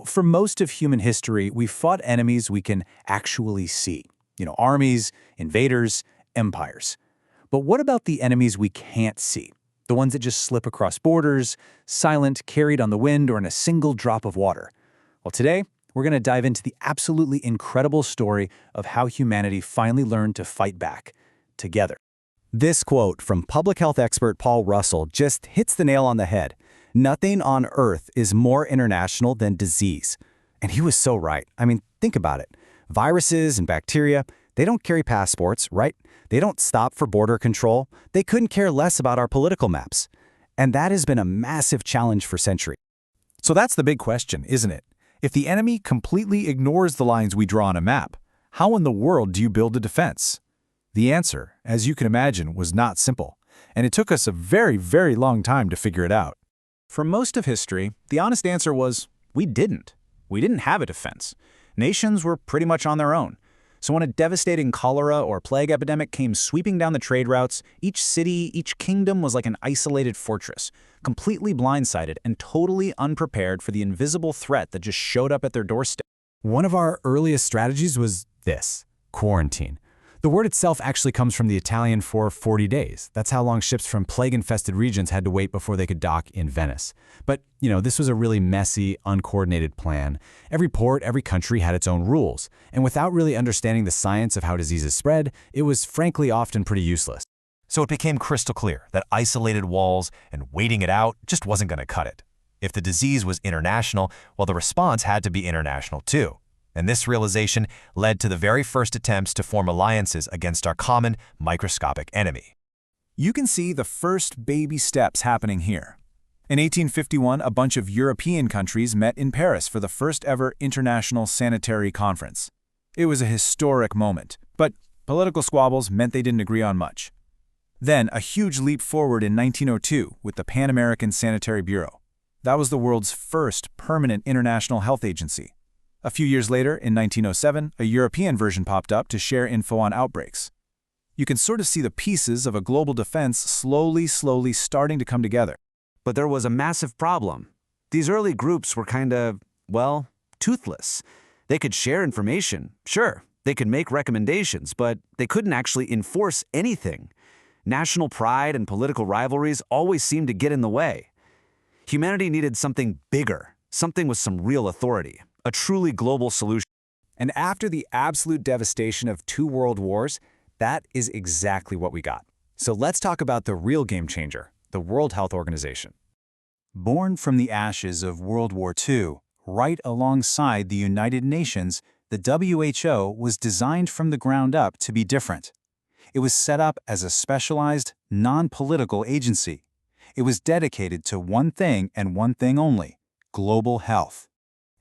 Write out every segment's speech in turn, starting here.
For most of human history, we fought enemies we can actually see. Armies, invaders, empires. But what about the enemies we can't see? The ones that just slip across borders, silent, carried on the wind, or in a single drop of water. Well, today, we're going to dive into the absolutely incredible story of how humanity finally learned to fight back, together. This quote from public health expert Paul Russell just hits the nail on the head. Nothing on Earth is more international than disease. And he was so right. I mean, think about it. Viruses and bacteria, they don't carry passports, right? They don't stop for border control. They couldn't care less about our political maps. And that has been a massive challenge for centuries. So that's the big question, isn't it? If the enemy completely ignores the lines we draw on a map, how in the world do you build a defense? The answer, as you can imagine, was not simple, and it took us a very, very long time to figure it out. For most of history, the honest answer was, we didn't. We didn't have a defense. Nations were pretty much on their own. So when a devastating cholera or plague epidemic came sweeping down the trade routes, each city, each kingdom was like an isolated fortress, completely blindsided and totally unprepared for the invisible threat that just showed up at their doorstep. One of our earliest strategies was this: quarantine. The word itself actually comes from the Italian for 40 days. That's how long ships from plague-infested regions had to wait before they could dock in Venice. But, this was a really messy, uncoordinated plan. Every port, every country had its own rules. And without really understanding the science of how diseases spread, it was frankly often pretty useless. So it became crystal clear that isolated walls and waiting it out just wasn't going to cut it. If the disease was international, well, the response had to be international too. And this realization led to the very first attempts to form alliances against our common microscopic enemy. You can see the first baby steps happening here. In 1851, a bunch of European countries met in Paris for the first ever International Sanitary Conference. It was a historic moment, but political squabbles meant they didn't agree on much. Then, a huge leap forward in 1902 with the Pan American Sanitary Bureau. That was the world's first permanent international health agency. A few years later, in 1907, a European version popped up to share info on outbreaks. You can sort of see the pieces of a global defense slowly starting to come together. But there was a massive problem. These early groups were kind of, toothless. They could share information, sure. They could make recommendations, but they couldn't actually enforce anything. National pride and political rivalries always seemed to get in the way. Humanity needed something bigger, something with some real authority. A truly global solution. And after the absolute devastation of 2 world wars, that is exactly what we got. So let's talk about the real game changer, the World Health Organization. Born from the ashes of World War II, right alongside the United Nations, the WHO was designed from the ground up to be different. It was set up as a specialized, non-political agency. It was dedicated to one thing and one thing only: global health.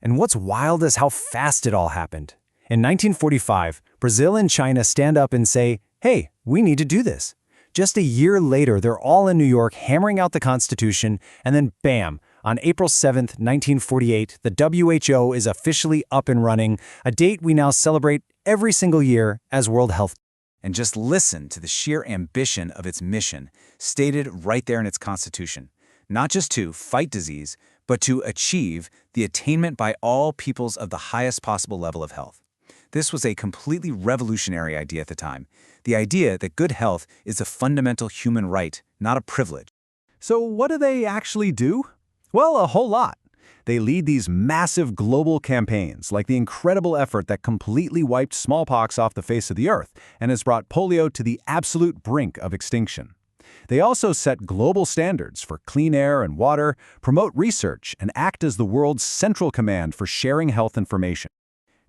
And what's wild is how fast it all happened. In 1945, Brazil and China stand up and say, hey, we need to do this. Just a year later, they're all in New York hammering out the Constitution, and then bam, on April 7, 1948, the WHO is officially up and running, a date we now celebrate every single year as World Health. And just listen to the sheer ambition of its mission, stated right there in its Constitution. Not just to fight disease, but to achieve the attainment by all peoples of the highest possible level of health. This was a completely revolutionary idea at the time, the idea that good health is a fundamental human right, not a privilege. So what do they actually do? Well, a whole lot. They lead these massive global campaigns, like the incredible effort that completely wiped smallpox off the face of the earth and has brought polio to the absolute brink of extinction. They also set global standards for clean air and water, promote research, and act as the world's central command for sharing health information.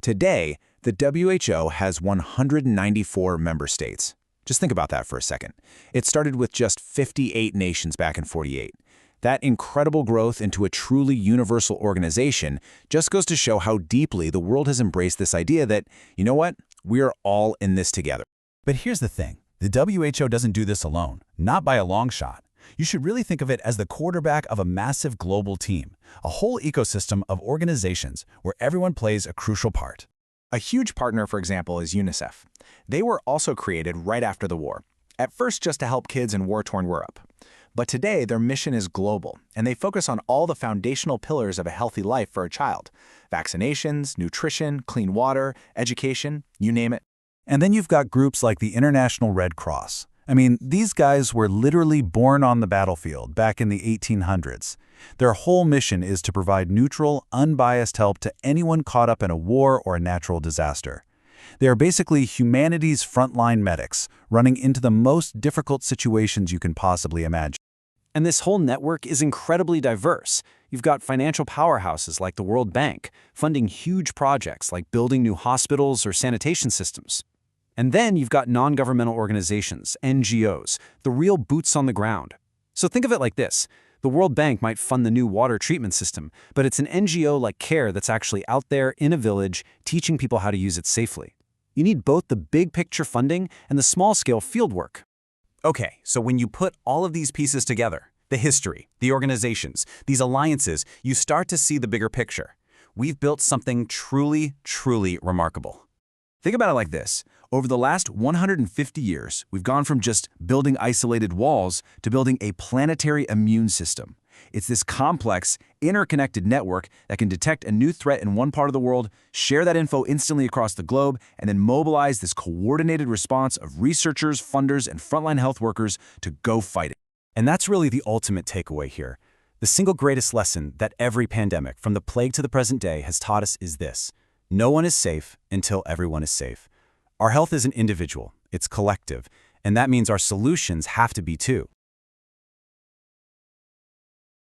Today, the WHO has 194 member states. Just think about that for a second. It started with just 58 nations back in '48. That incredible growth into a truly universal organization just goes to show how deeply the world has embraced this idea that, you know what, we are all in this together. But here's the thing. The WHO doesn't do this alone, not by a long shot. You should really think of it as the quarterback of a massive global team, a whole ecosystem of organizations where everyone plays a crucial part. A huge partner, for example, is UNICEF. They were also created right after the war, at first just to help kids in war-torn Europe. But today, their mission is global, and they focus on all the foundational pillars of a healthy life for a child: vaccinations, nutrition, clean water, education, you name it. And then you've got groups like the International Red Cross. I mean, these guys were literally born on the battlefield back in the 1800s. Their whole mission is to provide neutral, unbiased help to anyone caught up in a war or a natural disaster. They are basically humanity's frontline medics, running into the most difficult situations you can possibly imagine. And this whole network is incredibly diverse. You've got financial powerhouses like the World Bank, funding huge projects like building new hospitals or sanitation systems. And then you've got non-governmental organizations, NGOs, the real boots on the ground. So think of it like this. The World Bank might fund the new water treatment system, but it's an NGO like CARE that's actually out there in a village teaching people how to use it safely. You need both the big picture funding and the small-scale fieldwork. Okay, so when you put all of these pieces together, the history, the organizations, these alliances, you start to see the bigger picture. We've built something truly, truly remarkable. Think about it like this. Over the last 150 years, we've gone from just building isolated walls to building a planetary immune system. It's this complex, interconnected network that can detect a new threat in one part of the world, share that info instantly across the globe, and then mobilize this coordinated response of researchers, funders, and frontline health workers to go fight it. And that's really the ultimate takeaway here. The single greatest lesson that every pandemic, from the plague to the present day, has taught us is this: no one is safe until everyone is safe. Our health isn't individual, it's collective, and that means our solutions have to be too.